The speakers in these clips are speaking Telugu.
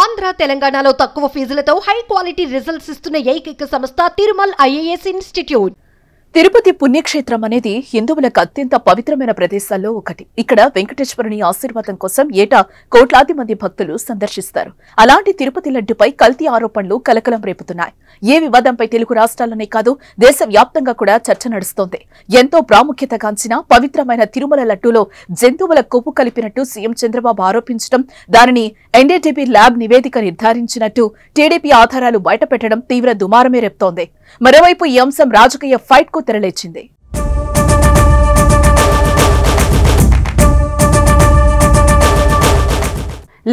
ఆంధ్ర తెలంగాణలో తక్కువ ఫీజులతో హై క్వాలిటీ రిజల్ట్స్ ఇస్తున్న ఏకైక సంస్థ తిరుమల్ ఐఏఎస్ ఇన్స్టిట్యూట్. తిరుపతి పుణ్యక్షేత్రం అనేది హిందువులకు అత్యంత పవిత్రమైన ప్రదేశాల్లో ఒకటి. ఇక్కడ వెంకటేశ్వరుని ఆశీర్వాదం కోసం ఏటా కోట్లాది మంది భక్తులు సందర్శిస్తారు. అలాంటి తిరుపతి లడ్డుపై కల్తీ ఆరోపణలు కలకలం రేపుతున్నాయి. ఏ వివాదంపై తెలుగు రాష్ట్రాల్లోనే కాదు దేశవ్యాప్తంగా కూడా చర్చ నడుస్తోంది. ఎంతో ప్రాముఖ్యతగాంచిన పవిత్రమైన తిరుమల లడ్డూలో జంతువుల కొవ్వు కలిపినట్టు సీఎం చంద్రబాబు ఆరోపించడం, దానిని ఎన్డీటీవీ ల్యాబ్ నివేదిక నిర్ధారించినట్టు టీడీపీ ఆధారాలు బయటపెట్టడం తీవ్ర దుమారమే రేపుతోంది. మరోవైపు ఈ అంశం రాజకీయ ఫైట్ కు తెరలేచింది.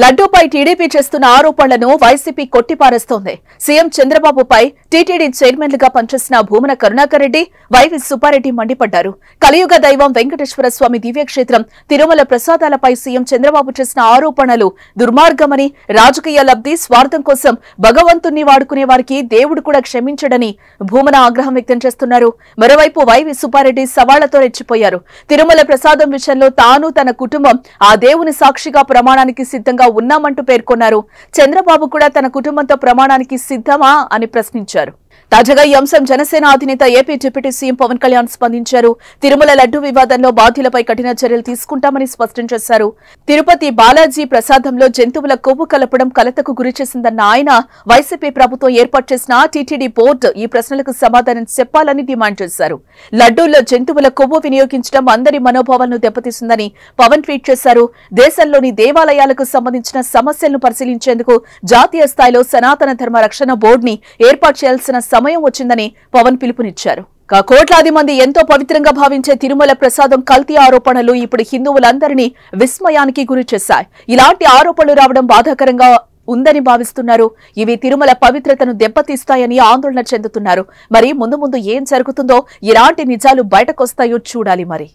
లడ్డూపై టీడీపీ చేస్తున్న ఆరోపణలను వైసీపీ కొట్టిపారేస్తోంది. సీఎం చంద్రబాబుపై టీటీడీ చైర్మన్లుగా పనిచేసిన భూమన కరుణాకర్ రెడ్డి, వైవి సుబ్బారెడ్డి మండిపడ్డారు. కలియుగ దైవం వెంకటేశ్వర స్వామి దివ్యక్షేత్రం తిరుమల ప్రసాదాలపై సీఎం చంద్రబాబు చేసిన ఆరోపణలు దుర్మార్గమని, రాజకీయ లబ్ధి, స్వార్థం కోసం భగవంతుణ్ణి వాడుకునే వారికి దేవుడు కూడా క్షమించడని భూమన ఆగ్రహం వ్యక్తం చేస్తున్నారు. మరోవైపు వైవి సుబ్బారెడ్డి సవాళ్లతో రెచ్చిపోయారు. తిరుమల ప్రసాదం విషయంలో తాను, తన కుటుంబం ఆ దేవుని సాక్షిగా ప్రమాణానికి సిద్ధంగా ఉన్నామంటూ పేర్కొన్నారు. చంద్రబాబు కూడా తన కుటుంబంతో ప్రమాణానికి సిద్ధమా అని ప్రశ్నించారు. తాజాగా ఈ అంశం జనసేన అధినేత AP deputy CM Pawan Kalyan స్పందించారు. తిరుమల లడ్డు వివాదంలో బాధ్యులపై కఠిన చర్యలు తీసుకుంటామని స్పష్టం చేశారు. తిరుపతి బాలాజీ ప్రసాదంలో జంతువుల కొవ్వు కలపడం కలతకు గురిచేసిందన్న ఆయన, వైసీపీ ప్రభుత్వం ఏర్పాటు చేసిన టీటీడీ బోర్డు ఈ ప్రశ్నలకు సమాధానం చెప్పాలని డిమాండ్ చేశారు. లడ్డూల్లో జంతువుల కొవ్వు వినియోగించడం అందరి మనోభావాలను దెబ్బతీసిందని పవన్ ట్వీట్ చేశారు. దేశంలోని దేవాలయాలకు సంబంధించిన సమస్యలను పరిశీలించేందుకు జాతీయ స్థాయిలో సనాతన ధర్మ రక్షణ బోర్డుని ఏర్పాటు చేయాల్సిన సమయం వచ్చిందని పవన్ పిలుపునిచ్చారు. కోట్లాది మంది ఎంతో పవిత్రంగా భావించే తిరుమల ప్రసాదం కల్తీ ఆరోపణలు ఇప్పుడు హిందువులందరినీ విస్మయానికి గురి చేశాయి. ఇలాంటి ఆరోపణలు రావడం బాధాకరంగా ఉందని భావిస్తున్నారు. ఇవి తిరుమల పవిత్రతను దెబ్బతీస్తాయని ఆందోళన చెందుతున్నారు. మరి ముందు ముందు ఏం జరుగుతుందో, ఎలాంటి నిజాలు బయటకొస్తాయో చూడాలి మరి.